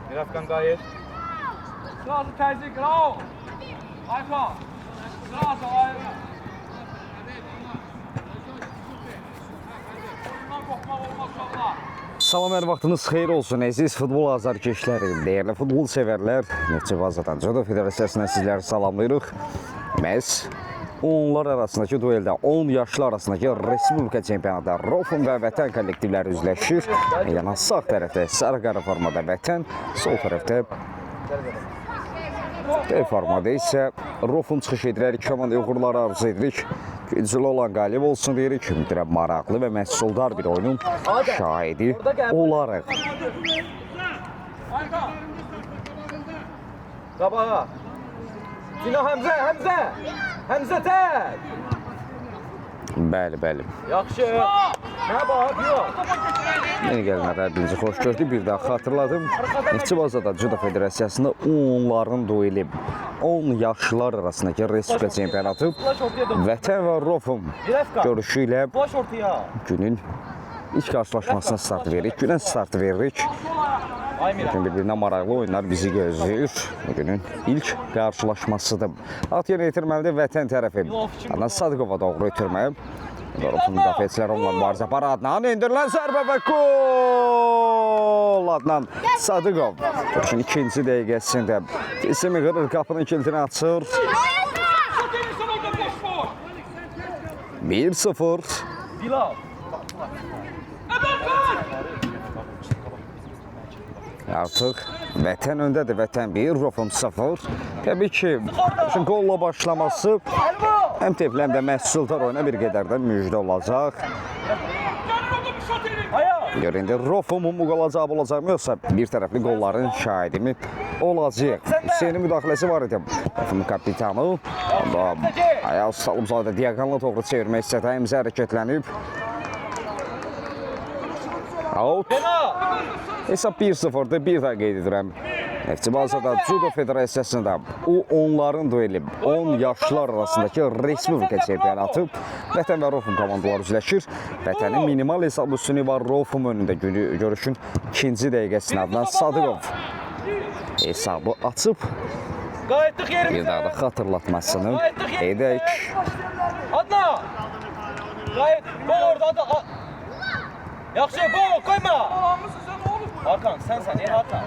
Mirafkan gayet. Sırası tercih, bravo. Ayfa. Sırası ayfa. Oyundan kopmak olmaz valla. Salam, hər vaxtınız xeyir olsun əziz futbol azarkeşləri, dəyərli futbol sevərlər. Neftçi Bazadan Judo Federasiyasına sizləri salamlayırıq. Məhz onlar arasındakı dueldə 10 yaşlı arasındakı Respublika çempionatda Rofun və Vətən kollektivləri üzləşir. Meydana sağ tərəfdə sarı-qara formada Vətən, sol tərəfdə D formada isə Rofun çıxış edirik. Komandaya uğurları arzu edirik. Güclü olan qalib olsun deyirik. Ümiddirəm maraqlı və məhsuldar bir oyunun şahidi olarıq. Qabağa. Cino Həmzə, Həmzə. Həmzə tək. Bəli. Yaxşı. Nə bax, yox. Yeni gələnlər birinci xoş gördük. Bir daha xatırladım. Neftçi Bazadan Judo Federasiyasında onların dueli 10 yaşlılar arasındakı Respublika çempionatı Vətən və Rofun görüşü ilə Flash ortaya. günün ilk qarşılaşmasına start veririk. Günə start veririk. Bugün bir-birinə maraqlı oyunlar bizi gözləyir. Bugünün ilk qarşılaşmasıdır. At yerinə yetirməlidir Vətən tərəfi. Adnan Sadıqova doğru ötürməyə. Rofun müdafiəçiləri onunla mübarizə apar. Adnan endirilən zərbə və gol! Adnan Sadıqov. Görüşün ikinci dəqiqəsində Tisimi qırır, qapının kilidini açır. 1-0. Bilal. Artıq Vətən öndədir. Vətən 1, Rofun 0. Təbii ki, qolla başlaması həm tepli, həm də məhsuldar oyuna bir qədər də müjdə olacaq. Göründə Rofumun bu qola cavab olacaqmı, yoxsa bir tərəfli qolların şahidimi olacaq. Hüseynin müdaxiləsi var idi. Rofumun kapitanı. Ayaq salıb zadə diaqanla doğru çevirmək istədi. Həmzə hərəkətlənib. Out. Hesab 1-0'dır. Bir daha qeyd edirəm. Neftçi Bazadan Judo Federasiyasında onların dueli 10 yaşlılar arasındakı Respublika çempionatı Vətən və Rofun komandaları üzləşir. Vətənin minimal hesab üstünlüyü var Rofun önündə. Görüşün ikinci dəqiqəsində Adnan Sadıqov hesabı açıb. Bir daha da xatırlatmasını edək. Adnan. Gayet bol orada. Yaxşı, bol koyma. Hakan, sen Hakan.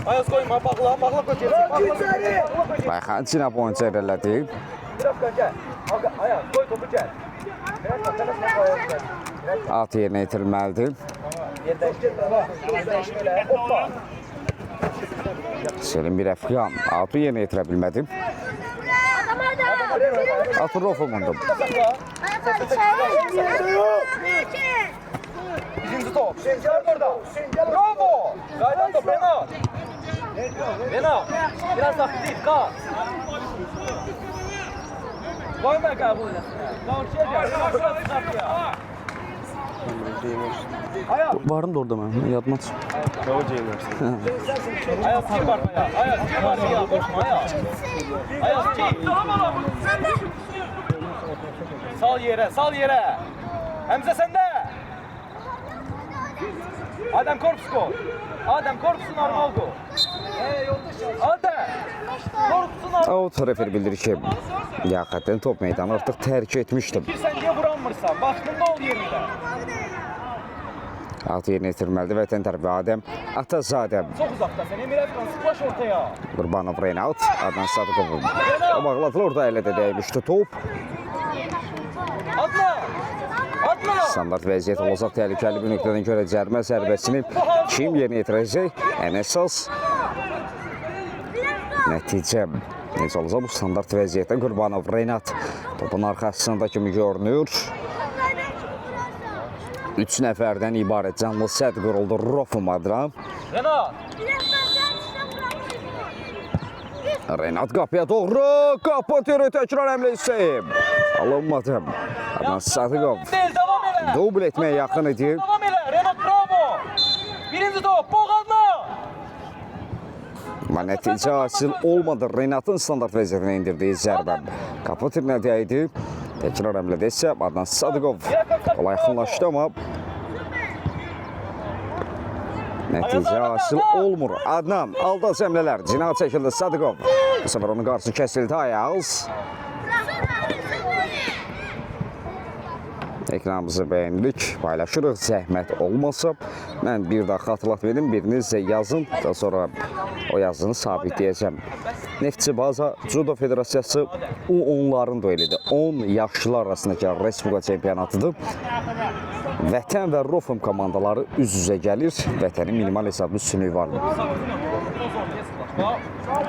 Ayaz koyma, bağla kötü. Bayxan Cinab oyuncu irələdi. Ayaz, koy topu gəl. At yerinə yetirilməlidir. Selim bir əfqan. Atı yerinə yetirə bilmədi. Atı Rofumundur. İkinci top. Şenkar orada. Bravo. Gaydan top. Renat. Biraz aktif. Kal. Koyma kabul et. Varım da orada mən, yadıma çıx. Ayaz kim var ya? Ayaz kim var ya? Koşma Ayaz. Ayaz kim? Sal yere. Həmzə səndə. Adem korpusu. Adem korpusu normal gol. Adem. Korpusu normal. O tərəf bildirir ki, yaxətən top meydanı artıq tərk etmişdim. Sən niyə vuranmırsan? Vaxtında ol yerində. At yerinə yetirməlidir Vətən tərəfi Adəm Atazadəm. Çox uzaqdasan. Emir Əfqan splash ortaya. Qurbanov Reynald, Adnan Sadıqovun. O bağladılar, orada elə də dəymişdi top. Adnan. Standart vəziyyət olacaq, təhlükəli bir nöqtədən görə cərimə zərbəsini kim yerinə yetirəcək? Ən əsas nəticə necə olacaq bu standart vəziyyətdə? Qurbanov Reynald topun arxasında kimi görünür. 3 nəfərdən ibarət canlı sədd quruldu Rofun adına. Renat qapıya doğru, qapı türü təkrar əmləsi. Alınmadı. Adnan Sadıqov dubl etməyə yaxın idi. Devam elə. Renat bravo. Birinci top. Boğazla. Amma nəticə hasil olmadı. Renatın standart vəziyyətinə indirdiyi zərbə qapı türünə dəydi. Təkrar əmlədə isə Adnan Sadıqov qola yaxınlaşdı, amma nəticə hasil olmur. Adnan aldı zəmlələr, cinayət çəkildi Sadıqov. Bu səfər onun qarşısı kəsildi Ayaz. Ekranımızı bəyəndik, paylaşırıq, zəhmət olmasa. Mən bir daha xatırlat verim, biriniz yazın, daha sonra o yazını sabitləyəcəm. Neftçi Baza Judo Federasiyası U10'ların duelidir. 10 yaşlılar arasındakı Respublika çempionatıdır. Vətən və Rofum komandaları üz-üzə gəlir. Vətənin minimal hesablı üstünlüyü var.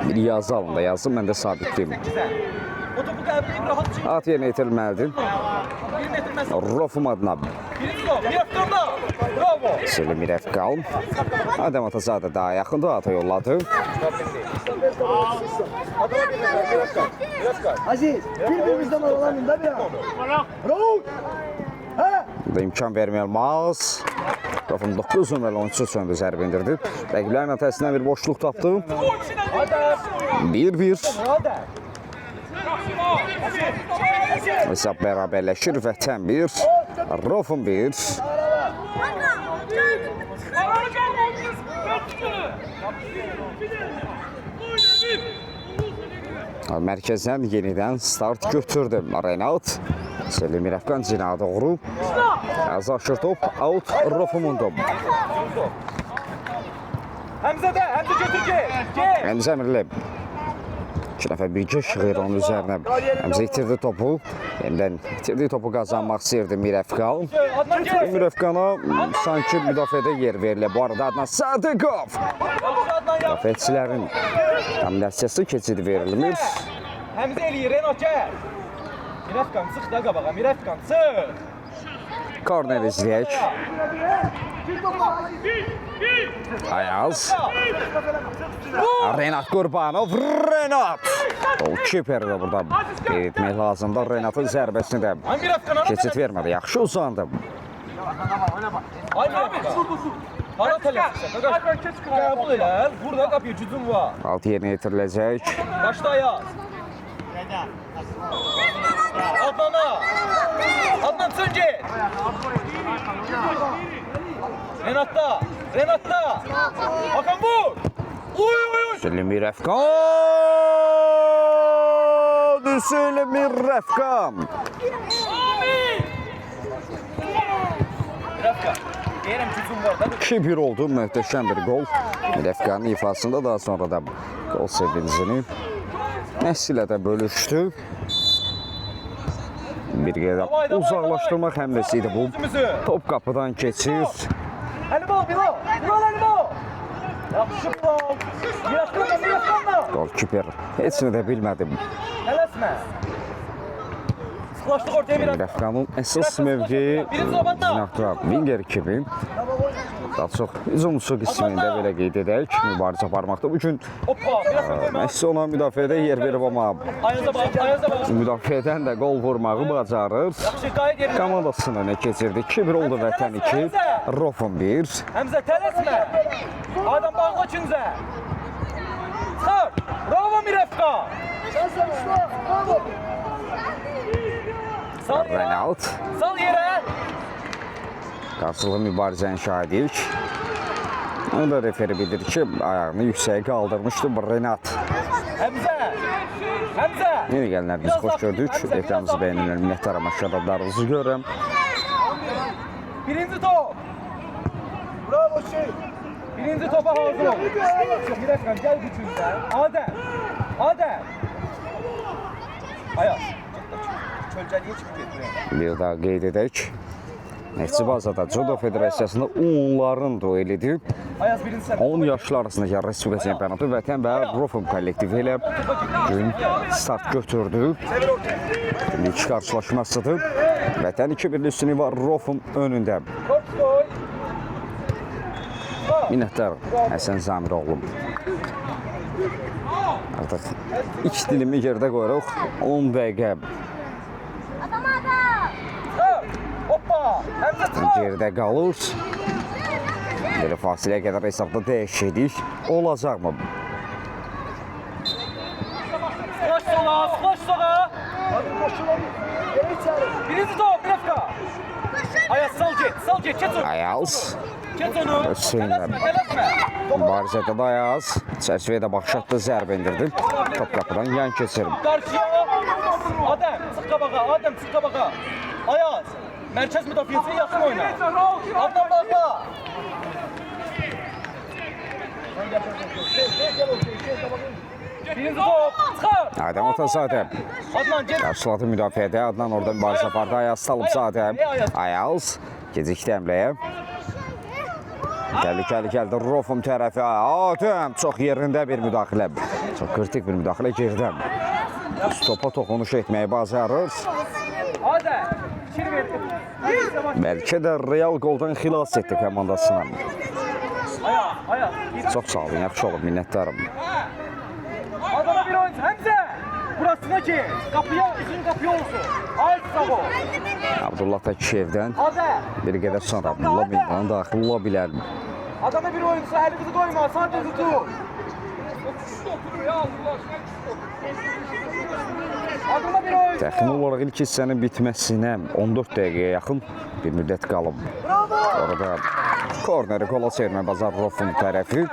Bir yazı alın da yazın, mən də sabitləyim. At yerinə itirilməlidir. Rofum adına Selim Mirəfqal. Adəm Atazadə daha yaxındır, ata yolladı. Aziz, birbirimizden aralanın da bir an. Raul! Burada imkan vermək olmaz. Rofum 9 nömrəli oyuncusu söndü, zərbə indirdi. Rəqiblərin atəsindən bir boşluq tapdı. 1-1. Hesab bərabərləşir. Vətən 1, Rofum 1. Mərkəzdən yenidən start götürdü Renat. Selim Mirəfqan cinaya doğru. Azarşır top, out Rofumun top. Həmzə götür gel. Həmzə Əmirli. 2 nəfər birgə şığır onun üzərinə. Həmzə itirdi topu. Yeniden itirdiği topu kazanmak istəyirdi Mirəfqal. Mirəfqana sanki müdafiədə yer verilir. Bu arada Adnan Sadıqov. Müdafiəçilərin kombinasiyası keçidi verilmir. Həmzə eləyir, Renat gəl. Mirəfqan çıx da qabağa, Mirəfqan çıx. Korner izləyək. Ayaz. Renat Qurbanov. Renat. Golkiper də burada qeyd etmək lazımdır. Renatın zərbəsini də keçid vermədi. Yaxşı uzandı. Ay Mirəfqan. Hara tələssən? Qəbul elə. Burada qapıya gücün var. Alt yerinə yetiriləcək. Başla Ayaz. Adnan'a. Adnan Söngel. Renat'ta. Renat'ta. Hakan vur. Uy. Selim Mirəfqan. Selim Mirəfqan. Mirəfqan. Deyirəm gücün var da. 2-1 oldu. Möhtəşəm bir gol. Mirəfqanın ifasında daha sonra da gol sevincini Nəsilə də bölüşdü. Bir qədər uzaqlaşdırmaq həmləsi idi bu. Top qapıdan keçir. Əlibol, Bilal. Bilal Əlibol. Yaxşı Bilal. Mirəfqanla. Golkiper heç nə də bilmədim. Tələsmə. Sıxlaşdıq ortaya Mirəfqan. Mirəfqanın əsas mövqeyi cinahda winger kimi. Daha çox hücumçu qismində belə qeyd edək. Mübarizə aparmaqda. Bu gün Messi ona müdafiədə yer verib, amma müdafiədən də qol vurmağı bacarır. Komandasını nə keçirdi? 2-1 oldu Vətən 2, Rofum 1. Həmzə tələsmə. Adam bağla Künzə. Çıxar. Bravo Mirəfqan. Renat. Sal yerə. Qarşılıqlı mübarizənin şahidiyik. Onu da referi bildirir ki, ayağını yüksəyə qaldırmışdı Renat. Həmzə. Həmzə. Yeni gələnlər biz xoş gördük. Ekranımızı bəyənilən minnətdaram, aşağıdalarınızı görürəm. Birinci top. Bravo şey. Birinci topa hazır ol. Mirəfqan gəl gücündən. Adəm. Ayaz. Çölcəliyə çıxıb getmir. Bir daha qeyd edək. Neftçi Bazada Judo Federasiyasında U10'ların duelidir. 10 yaşlı arasındakı Respublika çempionatı Vətən və Rofum kollektivi ilə gün start götürdü. İlk qarşılaşmasıdır. Vətən 2-1 üstünlüyü var Rofum önündə. Minnətdar Həsən Zamiroğlu. Artıq 2 dilimi yerdə qoyuruq. 10 dəqiqə geride qalır. Belə fasiləyə qədər hesabda dəyişiklik olacaqmı? Sıxlaş sola. Hadi Birinci top, bir dakika. Ayaz sal get, keç onu. Ayaz. Keç onu. Hüseynler. Tələsmə. Mübarizədə də Ayaz. Çərçivəyə baş atdı, zərbə indirdi. Top qapıdan yan keçirdi. Qarşıya. Adəm, çıx qabağa. Ayaz, mərkəz müdafiəsi yaxın oyna. Adnan baxma. Birinci top, çıxar. Adəm Atazadə. Adnan, get. Qarşıladı müdafiədə. Adnan orada mübarizə apardı. Ayaz salıb Zadəm. Ayaz gecikdi həmləyə. Gəldi Rofum tərəfi. Adəm çox yerində bir müdaxilə. Çox kritik bir müdaxilə girdim. Topa toxunuş etməyi bacarır. Adəm, fikir ver. Bəlkə də Real qoldan xilas etdi komandasını. Ayaz. Çox sağ olun, yaxşı olub, minnətdarım. Adana bir oyuncu, Həmzə. Burasına geç. Bizim qapıya olsun. Ayaz sağ ol. Abdullah Takişevdən Adəm. bir qədər sonra Abdullah Bildan daxil ola bilər. Adana bir oyuncu, əlinizi qoyma, sadəcə tut. Adana bir oyuncu. Təxmini olaraq ilk hissənin bitməsinə 14 dəqiqəyə yaxın bir müddət qalıb. Orada korneri qola çevirmə bazar Rofun tərəfi.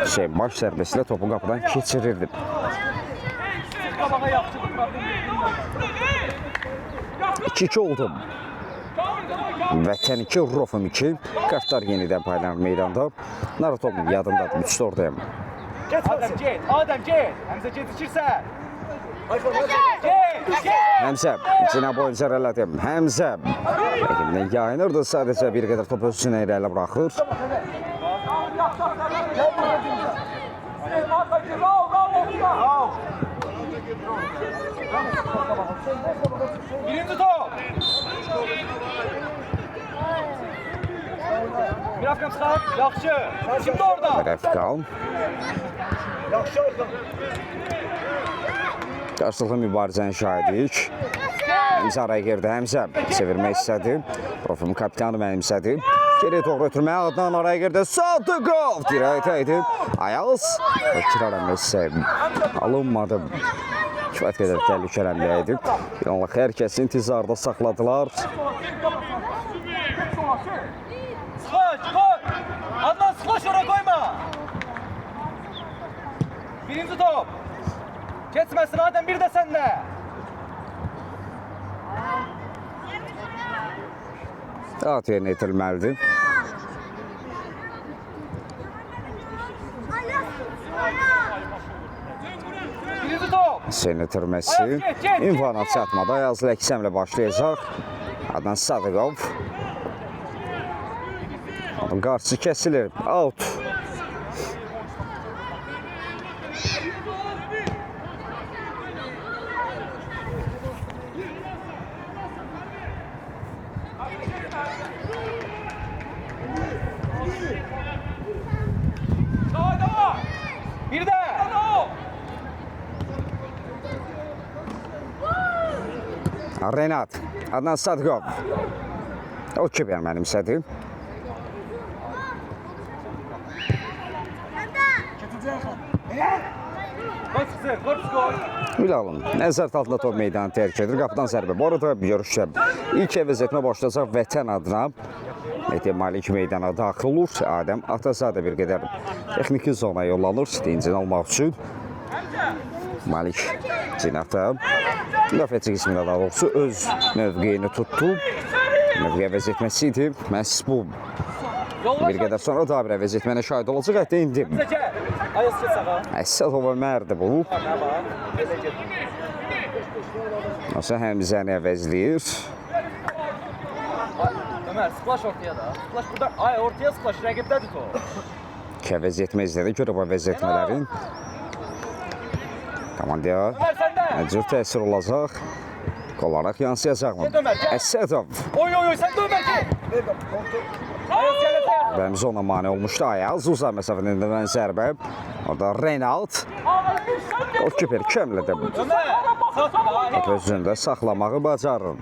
Hüseyn baş zərbəsilə topu qapıdan keçirirdi. Qabağa yaxşı. 2-2 oldu. Vətən 2, Rofum 2. Kartlar yenidən paylanır meydanda. Naratovun yadındadır, 3-də oradayım. Adəm get. Həmzə gecikirsən. Get. Həmzə, cinə boyunca elədim. Həmzə. Əlimdən yayınırdı, sadəcə bir qədər top özünə irəli buraxır. Birinci top. Bir hafta çıxar. Yaxşı. Şimdi orada. Rəfqal. Qarşılıqlı mübarizənin şahidik. Həmzə araya girdi. Həmzə çevirmək istədi. Rofum kapitanı mənimsədi. Geri doğru ötürməyə Adnan araya girdi. Sadıqov dirəkdə Ayaz.Əkrar əmləsi alınmadı. Kifayət qədər təhlükəli əmləyə edib. Bir anlıq hər kəsi intizarda saxladılar. Koy. Adnan sıxlaş ora koyma. Birinci top. Geçməsin Adəm, bir də səndə. At yerinə itirilməlidir. Birinci top. Hüseyn itirməsi. İmkanat çatmadı. Ayaz Ləksəmlə başlayacaq. Adnan Sadıqov. Qarşı kəsilir. Out. Bir də. Renat. Adnan Sadıqov. O kiber mənimsədi. Bilalın nəzarət altında top meydanı tərk edir. Qapıdan zərbə. Bu arada görüşdə ilk əvəzetmə başlayacaq Vətən adına. Mehdi Malik meydana daxil olur. Adəm Atazadə bir qədər texniki zona yollanır. Dincini almaq üçün. Malik cinahda. Müdafiəçi qismində daha doğrusu öz mövqeyini tutdu. Mövqeyə əvəzetməsi idi. Məhz bu. Bir qədər sonra daha bir əvəzetmənə şahid olacaq. Hətta indi. Əsədov Ömərdir bu. Nasıl Həmzəni əvəzləyir. Ömer splash ortaya da. Splash buradan. Ay ortaya splash. Rəqibdədir o. İki əvəzetmə izlədik. Görə bu əvəzetmələrin komandaya nə cür təsir olacaq? Olaraq yansıyacaqmı? Əsədov. Oy sən də Ömer ki. Ayaz gələcək. Rəmzi ona mane olmuşdu. Ayaz uzaq məsafədən dönən zərbə. Orada Reynald. Golkiper kömlədə bu. Ömer. Top özündə saxlamağı bacarır.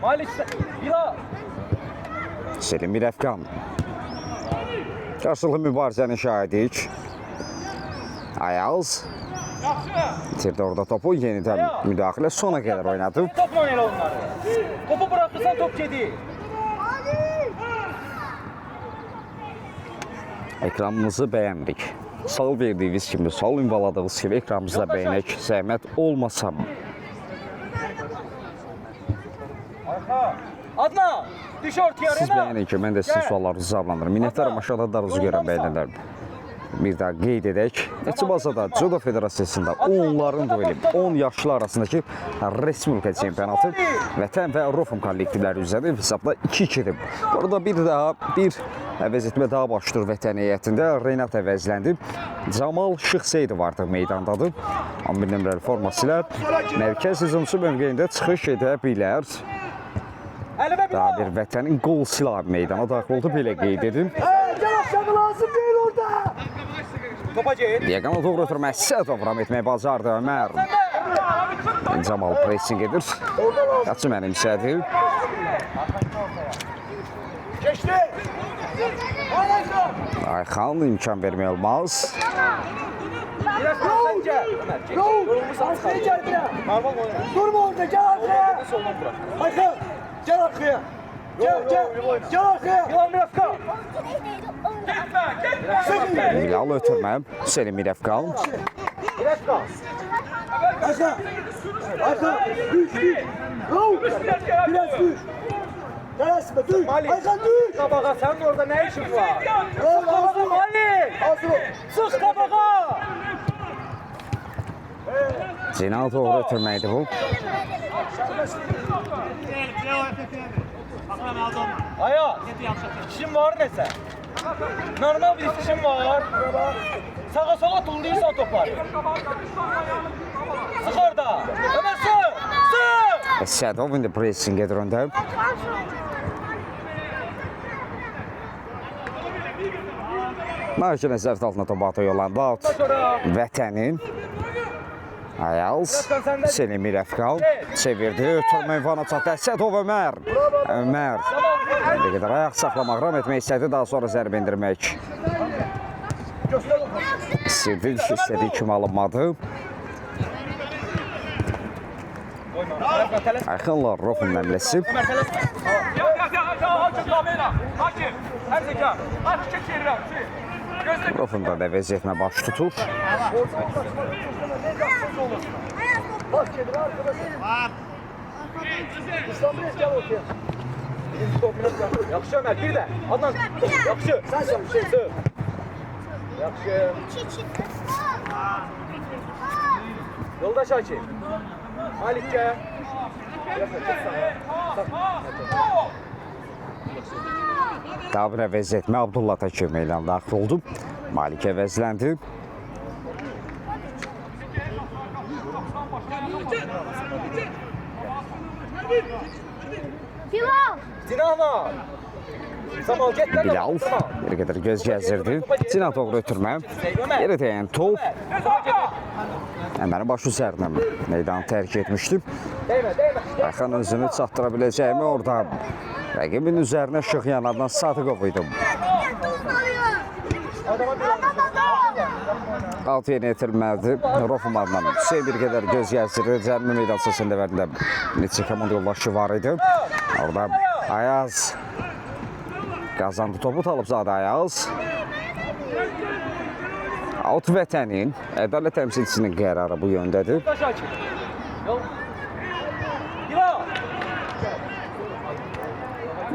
Malik Bila. Selim Mirəfqan. Qarşılıqlı mübarizənin şahidik. Ayaz. İtirdi orada topu. Yenidən müdaxilə sona qədər oynadı. Topla elə onları. Topu bırakırsan top gedir. Ekranımızı bəyəndik. Sağ verdiyiniz kimi, sağ ünvaladığınız kimi ekranımızda bəyənək zəhmət olmasa. Adnan, düş ortaya Siz Rena. bəyənin ki, mən də sizin suallarınızı cavablandırım. Minnətdarım aşağıda darızı görən bəyənirlər. Bir daha qeyd edək. Neçə bazada Judo Federasiyasında onların dueli 10 yaşlı arasındakı Respublika çempionatı Vətən və Rofum kollektivləri üzrə hesabda 2-2-dir. Burada bir daha əvəz etmə daha başlayır Vətən heyətində. Renat əvəzləndi. Camal Şıxseydi vardı meydandadır. 11 nömrəli forması ilə mərkəz hücumçu mövqeyində çıxış edə bilər. Daha bir Vətənin qol silahı meydana daxil oldu, belə qeyd edim. Gel aşağı lazım değil orada. Topa get. Diaqana doğru ötürmə, səhv vuram etməyi bacardı Ömər. Camal pressing edir. Qaçı mənimsədi. Geçti. Ayxan imkan vermək olmaz. Biraz sen gel. Ömer geç. Yolumuzu arkaya gel biraz. Normal oyna. Durma orada gel arkaya. Soldan bırak. Aykan gel arkaya. Gel arkaya. Yılan biraz kal. Bilal ötürmə, Selim İrəfqal. Biraz kal. Aykan. Düş. Biraz düş. Tersime düş. Aykan düş. Kabağa senin orada ne işin var? Sık kabağa Malik. Sık kabağa. Zinal doğru ötürməkdir bu. Ayaz, işin var neyse. Normal bir işin var. Sağa sola tulluysan topları. Sık orada. Ömer sık. Sədov indi pressing edir öndə. Marki nəzərət altına topu atıyor yolanda. Vətənin. Ayaz, Selim İrəfqal çevirdi, ötürmə ünvana çatdı. Sədov Ömər. Ömər. Bir qədər ayaq saxlamaq, ram etmək istədi, daha sonra zərbə indirmək. İstədi, istədiyi kimi alınmadı. Ayxanla Rofun məmləsi. Rofun da əvəz etmə baş tutur. Yaxşı Ömer bir de. Adnan. Yaxşı. Sen sık. Yaxşı. Yoldaş Akif. Malik gel. Daha bir əvəz etmə Abdullah Təkiyev meydana daxil oldu. Malik əvəzləndi. Sinan'a. Samal get lan. Bilal bir qədər göz gəzdirdi. Sinan doğru ötürmə. Yerə dəyən top. Əmərin başı üzərinə meydanı tərk etmişdi. Değme. Ayxan özünü çatdıra biləcəyimi orada rəqibin üzərinə işıq yanardan Sadıqov idi. Alt yeni etirilməlidir. Rofumanla Hüseyin bir qədər göz gəzdirir. Cəlmi meydan səsəndəvərində neçə komand yoldaşı var idi. Orada Ayaz qazandı topu, Talıbzadə Ayaz. Alt Vətənin ədalət təmsilçisinin qərarı bu yöndədir. Yoldaş Akif. Bilal.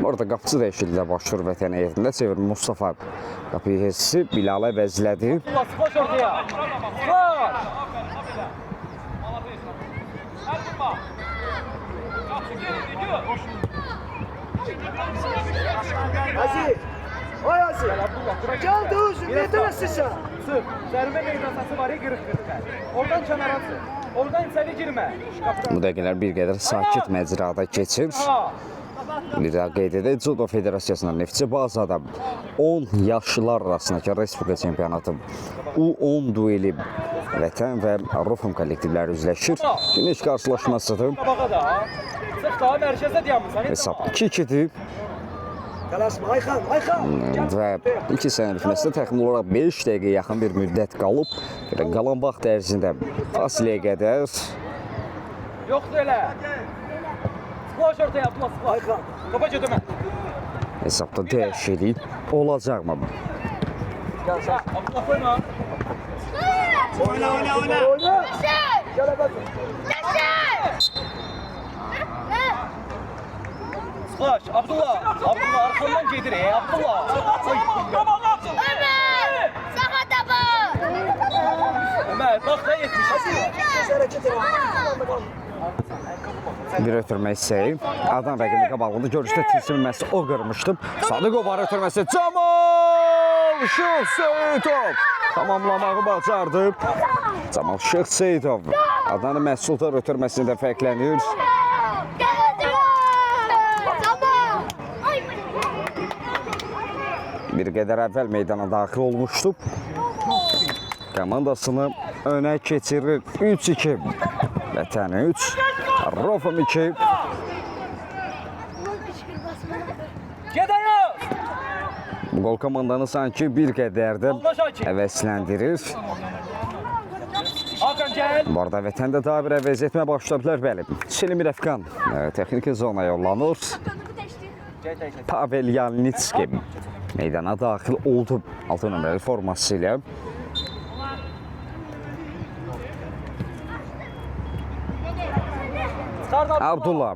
Orada qapıçı dəyişikliklə başlayır Vətən heyətində. Çevir Mustafa qapıyı hissisi Bilalı əvəzlədi. Koş ortaya. Koş. Aziz. Oy Aziz. Gel de uzun. Yeter sen. Sık. Zərbə meydasası var ya qırıq-qırıq. Oradan kənara sık. Oradan içeri girmə. Bu dəqiqələr bir qədər sakit məcrada keçir. Bir daha qeyd edək, Judo Federasiyasının Neftçi bazada 10 yaşlılar arasındakı Respublika çempionatı U10 dueli Vətən və Rofum kollektivləri üzləşir. Güneş qarşılaşmasıdır. Qabağa da. Sıx daha mərkəzdə dayanmısan. Hesab 2-2-dir. Tələsmə, Ayxan, Ayxan. Və 2 sənə bitməsində təxmin olaraq 5 dəqiqə yaxın bir müddət qalıb. Qalan vaxt ərzində fasiləyə qədər Yoxdur elə. Splash ortaya atma, splash. Ayxan. Topa götürmə. hesabda dəyişiklik olacaqmı? Gel sen. Abdullah koyma. Oyna. Gel bak. Splash. Abdullah. Abdullah arkamdan gelir Abdullah. Ömer bak da 70. Hareket et. Bir ötürmək istəyim. Adam rəqibini qabağında görüşdə tilsimməsi o qırmışdım. Sadıqov var ötürməsi. Camal Şıxseyidov tamamlamağı bacardı. Camal Şıxseyidov Adana Məhsuldar ötürməsində fərqlənir. Bir qədər əvvəl meydana daxil olmuşdu. Komandasını önə keçirir 3-2. Vətən 3, Rofum 2. Get ayaq. Bu gol komandanı sanki bir qədər də həvəsləndirir. Hakan gel. Bu arada vətəndə daha bir əvəz etmə başladılar, bəli. Selim Rəfqan texniki zona yollanır. Pavel Yalnitski meydana daxil oldu 6 nömrəli forması ilə. Abdullah.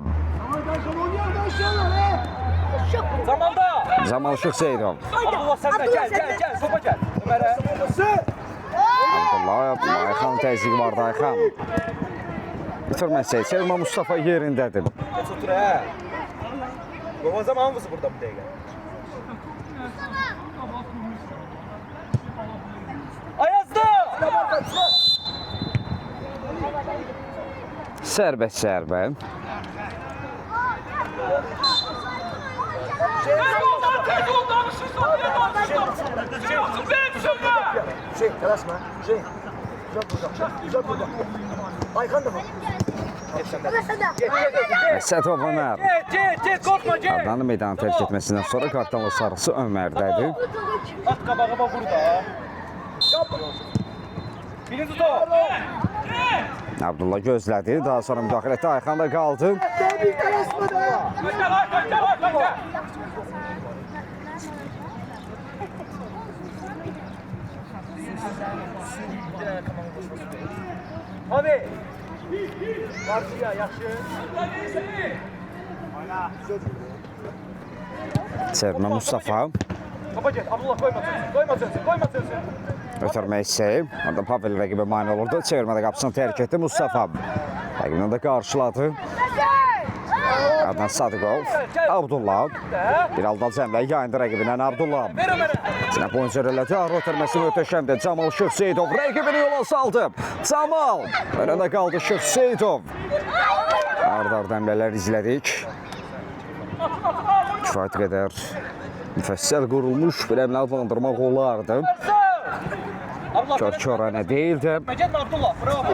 Zamalda. Camal Şıxseyidov. Abdullah sen de gel. Topa gel. Ömer'e. Abdullah, Ayxan təzyiq vardı Ayxan. Bitirməsə, Selma Mustafa yerindədir. Geç otur he. Baba zaman mısın burada bu dakika? Ayazda. Sərbəst zərbə. Şey, tələsmə. Şey. Uzat burada. Ayxan da var. Əsədov Ömər. Get korkma get. Adnanın meydanı tərk etməsindən sonra kartdanlı sarısı Ömərdədir. At qabağa burada. Birinci top. Abdullah gözlədi, daha sonra müdaxilə etdi, Ayxan da qaldı. Gel. Abi. Karşıya yaxşı. Çevirmə Mustafa. Topa get. Abdullah koymasın. Ötürmək istəyib. Orada Pavel rəqibə mane olurdu. Çevirmədə qapısını tərk etdi Mustafa. Rəqibini də qarşıladı. Adnan Sadıqov. Abdullah. Bir halda cəmlə yayındı rəqibindən Abdullah. Ver Ömer'e. Sinə boyunca elədi. Arı ötürməsi möhtəşəmdir. Camal Şıxseyidov rəqibini yola saldı. Camal. Önədə qaldı Şıxseyidov. Arda əmlələr izlədik. Kifayət qədər müfəssəl qurulmuş bir əmlə adlandırmaq olardı. Kör-körənə deyildi. Getmə Abdullah. Bravo.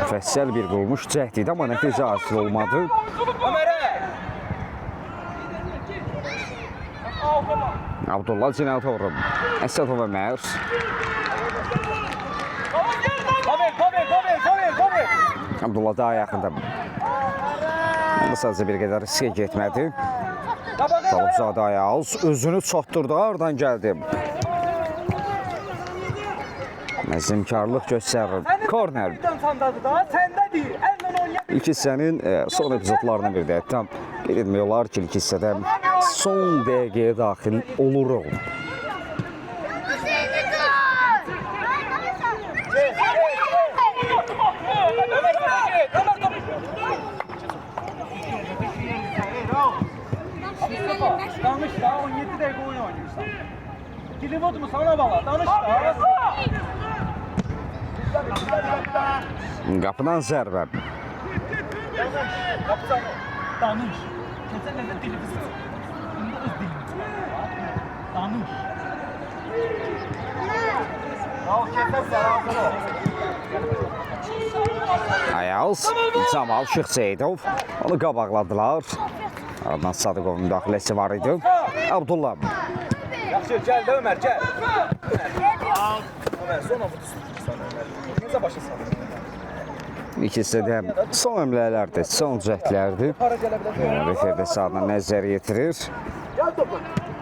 Müfəssəl bir qurulmuş cəhd idi, amma nəticə hasil olmadı. Ömer'e. Abdullah cinayət uğru. Əsədov Ömər. Pavel. Abdullah daha yaxında. Amma sadəcə bir qədər riskə getmədi. Talibzadə Ayaz özünü çatdırdı, aradan gəldi. Məzimkarlıq göstərir. Korner. İlk hissənin son epizodlarından biri də. Tam qeyd etmək olar ki, ilk hissədə son dəqiqəyə daxil oluruq. Danış da 17 dakika oyun oynuyorsan. Kilivot mu sana bala? Danış da. Qapıdan zərbə. Danış. Geçen de televizyon. Bunda öz dilimiz. Danış. Bravo keser Ayaz, Camal Şıxseyidov onu qabaqladılar. Adnan Sadıqovun müdaxiləsi var idi. Abdullah. Yaxşı, gəl də Ömər, gəl. Ömər, sonra vurdu Ömər. Necə başlasan? İkisi də son əmlələrdir, son cəhdlərdir. Refer də sağdan nəzər yetirir. Gel topla.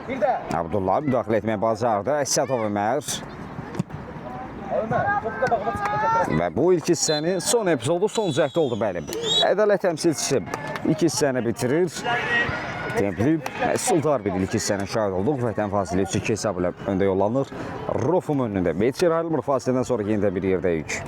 Bir də. Abdullah müdaxilə etməyə bacardı. Əsədov Ömər. Ömər, topu qabağına çıxacaq. Və bu ilk hissənin son epizodu, son cəhdi oldu bəli. Ədalət təmsilçisi ilk hissəni bitirir. Templi Sultan bir ilk hissənin şahid olduq. Vətən fasilə 3-2 hesabı ilə öndə yollanır. Rofum önündə. Betçir ayrılmır fasilədən sonra yenə də bir yerdəyik.